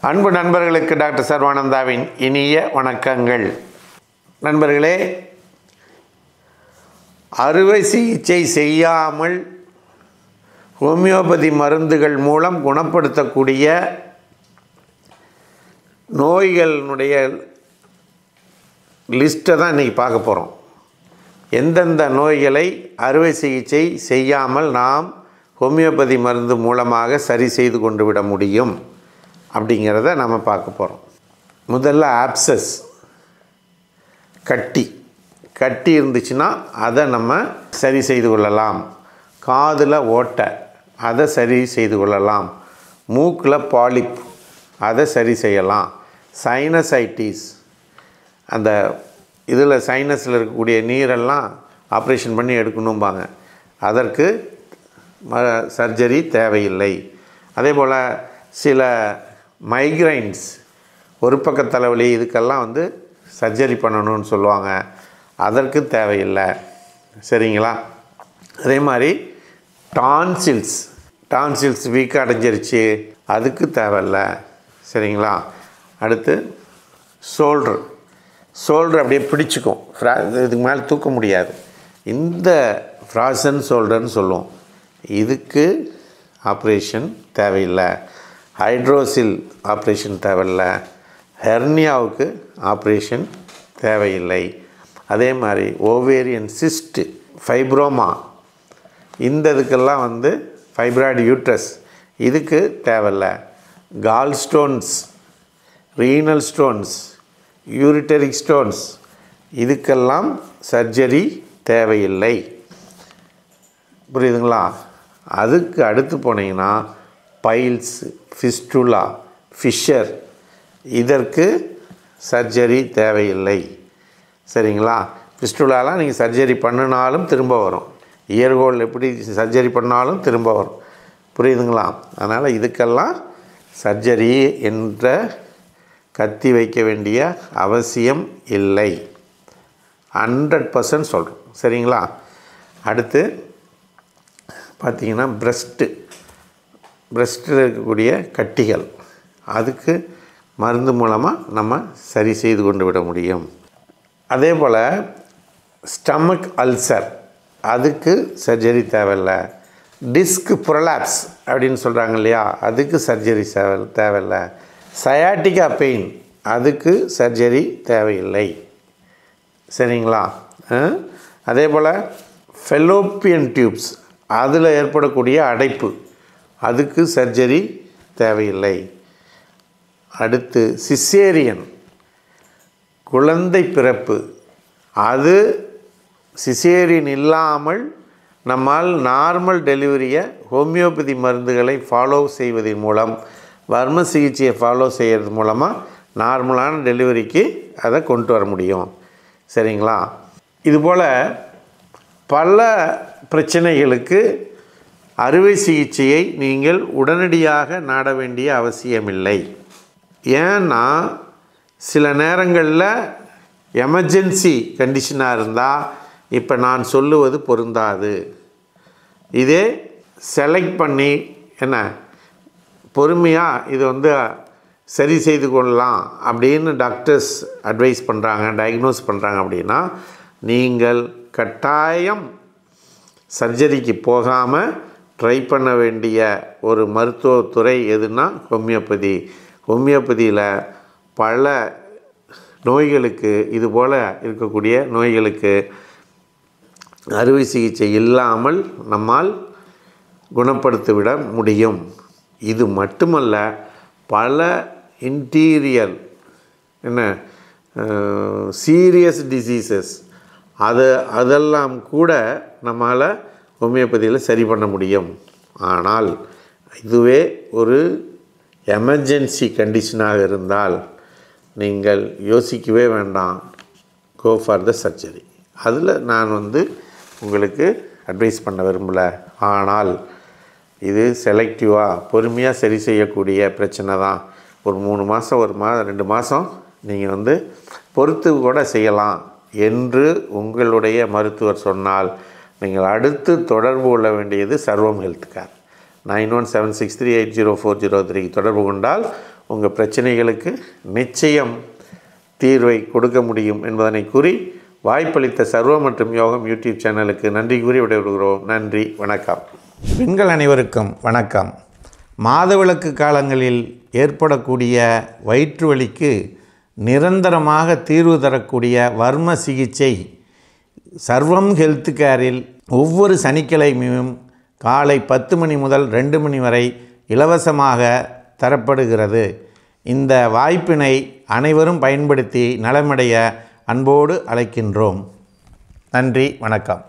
அன்பு நண்பர்களுக்கு டாக்டர் சர்வானந்தாவின் இனிய வணக்கங்கள். நண்பர்களே, அறுவை சிகிச்சை செய்யாமல் ஹோமியோபதி மருந்துகள் மூலம் குணப்படுத்தக்கூடிய நோய்களினுடைய லிஸ்ட்டை தான் இன்றைக்கி பார்க்க போகிறோம். எந்தெந்த நோய்களை அறுவை சிகிச்சை செய்யாமல் நாம் ஹோமியோபதி மருந்து மூலமாக சரி செய்து கொண்டு விட முடியும் அப்படிங்கிறத நம்ம பார்க்க போகிறோம். முதல்ல ஆப்சஸ், கட்டி இருந்துச்சுன்னா அதை நம்ம சரி செய்து கொள்ளலாம். காதில் ஓட்டை, அதை சரி செய்து கொள்ளலாம். மூக்கில் பாலிப், அதை சரி செய்யலாம். சைனசைட்டிஸ், அந்த இதில் சைனஸில் இருக்கக்கூடிய நீரெல்லாம் ஆப்ரேஷன் பண்ணி எடுக்கணும்பாங்க, அதற்கு சர்ஜரி தேவையில்லை. அதே போல் சில மைக்ரைன்ஸ், ஒரு பக்க தலைவலி, இதுக்கெல்லாம் சர்ஜரி பண்ணணும்னு சொல்லுவாங்க, அதற்கு தேவையில்லை. சரிங்களா? அதே மாதிரி டான்சில்ஸ் வீக்காக அடைஞ்சிருச்சு, அதுக்கு தேவையில்லை. சரிங்களா? அடுத்து ஷோல்டர் அப்படியே பிடிச்சிக்கும், இதுக்கு மேலே தூக்க முடியாது, இந்த ஃப்ராசன் ஷோல்டர்னு சொல்லுவோம், இதுக்கு ஆப்ரேஷன் தேவையில்லை. ஹைட்ரோசில் ஆப்ரேஷன் தேவையில்லை. ஹெர்னியாவுக்கு ஆப்ரேஷன் தேவையில்லை. அதே மாதிரி ஓவேரியன் சிஸ்ட், ஃபைப்ரோமா, இந்த இதுக்கெல்லாம் ஃபைப்ராய்டு யூட்ரஸ், இதுக்கு தேவையில்லை. கால் ஸ்டோன்ஸ், ரீனல் ஸ்டோன்ஸ், யூரிட்டரிக் ஸ்டோன்ஸ், இதுக்கெல்லாம் சர்ஜரி தேவையில்லை. புரியுதுங்களா? அதுக்கு அடுத்து போனீங்கன்னா பைல்ஸ், ஃபிஸ்டுலா, ஃபிஷர், இதற்கு சர்ஜரி தேவையில்லை. சரிங்களா? ஃபிஸ்டுலாலாம் நீங்கள் சர்ஜரி பண்ணினாலும் திரும்ப வரும். இயர்கோல் எப்படி சர்ஜரி பண்ணாலும் திரும்ப வரும். புரியுதுங்களா? அதனால் இதுக்கெல்லாம் சர்ஜரி என்ற கத்தி வைக்க வேண்டிய அவசியம் இல்லை. 100% சொல்கிறோம். சரிங்களா? அடுத்து பார்த்திங்கன்னா பிரஸ்ட்டில் இருக்கக்கூடிய கட்டிகள், அதுக்கு மருந்து மூலமாக நம்ம சரி செய்து கொண்டு விட முடியும். அதே போல் ஸ்டமக் அல்சர், அதுக்கு சர்ஜரி தேவையில்லை. டிஸ்க் ப்ரொலாப்ஸ் அப்படின்னு சொல்கிறாங்க இல்லையா, அதுக்கு சர்ஜரி தேவையில்லை. சயாட்டிகா பெயின், அதுக்கு சர்ஜரி தேவையில்லை. சரிங்களா? அதே போல் ஃபெலோப்பியன் டியூப்ஸ், அதில் ஏற்படக்கூடிய அடைப்பு, அதுக்கு சர்ஜரி தேவையில்லை. அடுத்து சிசேரியன், குழந்தை பிறப்பு, அது சிசேரியன் இல்லாமல் நம்மால் நார்மல் டெலிவரியை ஹோமியோபதி மருந்துகளை ஃபாலோ செய்வதன் மூலம், வர்ம சிகிச்சையை ஃபாலோ செய்கிறது மூலமாக நார்மலான டெலிவரிக்கு அதை கொண்டு வர முடியும். சரிங்களா? இதுபோல் பல பிரச்சனைகளுக்கு அறுவை சிகிச்சையை நீங்கள் உடனடியாக நாட வேண்டிய அவசியமில்லை. ஏன்னா சில நேரங்களில் எமர்ஜென்சி கண்டிஷனாக இருந்தால் இப்போ நான் சொல்லுவது பொருந்தாது. இதே செலக்ட் பண்ணி என்ன பொறுமையாக இது சரி செய்து கொள்ளலாம் அப்படின்னு டாக்டர்ஸ் அட்வைஸ் பண்ணுறாங்க, டயக்னோஸ் பண்ணுறாங்க அப்படின்னா, நீங்கள் கட்டாயம் சர்ஜரிக்கு போகாமல் ட்ரை பண்ண வேண்டிய ஒரு மருத்துவத்துறை எதுனா ஹோமியோபதி. ஹோமியோபதியில் பல நோய்களுக்கு, இதுபோல் இருக்கக்கூடிய நோய்களுக்கு அறுவை சிகிச்சை இல்லாமல் நம்மால் குணப்படுத்திவிட முடியும். இது மட்டுமல்ல, பல இன்டீரியர் சீரியஸ் டிசீசஸ், அதெல்லாம் கூட நம்மால் ஹோமியோபதியில் சரி பண்ண முடியும். ஆனால் இதுவே ஒரு எமர்ஜென்சி கண்டிஷனாக இருந்தால் நீங்கள் யோசிக்கவே வேண்டாம், கோ ஃபார் த சர்ஜரி. அதில் நான் உங்களுக்கு அட்வைஸ் பண்ண விரும்பலை. ஆனால் இது செலக்டிவாக பொறுமையாக சரி செய்யக்கூடிய பிரச்சனை தான். ஒரு 3 மாதம், 1 மாதம், 2 மாதம் நீங்கள் பொறுத்து கூட செய்யலாம் என்று உங்களுடைய மருத்துவர் சொன்னால், நீங்கள் அடுத்து தொடர்பு கொள்ள வேண்டியது சர்வம் ஹெல்த் கேர். 9176380403 தொடர்பு கொண்டால் உங்கள் பிரச்சனைகளுக்கு நிச்சயம் தீர்வை கொடுக்க முடியும் என்பதனை கூறி வாய்ப்பளித்த சர்வம் மற்றும் யோகம் யூடியூப் சேனலுக்கு நன்றி கூறி விடைபெறுகிறோம். நன்றி, வணக்கம். பெண்கள் அனைவருக்கும் வணக்கம். மாதவிலக்கு காலங்களில் ஏற்படக்கூடிய வயிற்று வலிக்கு நிரந்தரமாக தீர்வு தரக்கூடிய வர்ம சிகிச்சை சர்வம் ஹெல்த் கேரில் ஒவ்வொரு சனிக்கிழமையும் காலை 10 மணி முதல் 2 மணி வரை இலவசமாக தரப்படுகிறது. இந்த வாய்ப்பினை அனைவரும் பயன்படுத்தி நலமடைய அன்போடு அழைக்கின்றோம். நன்றி, வணக்கம்.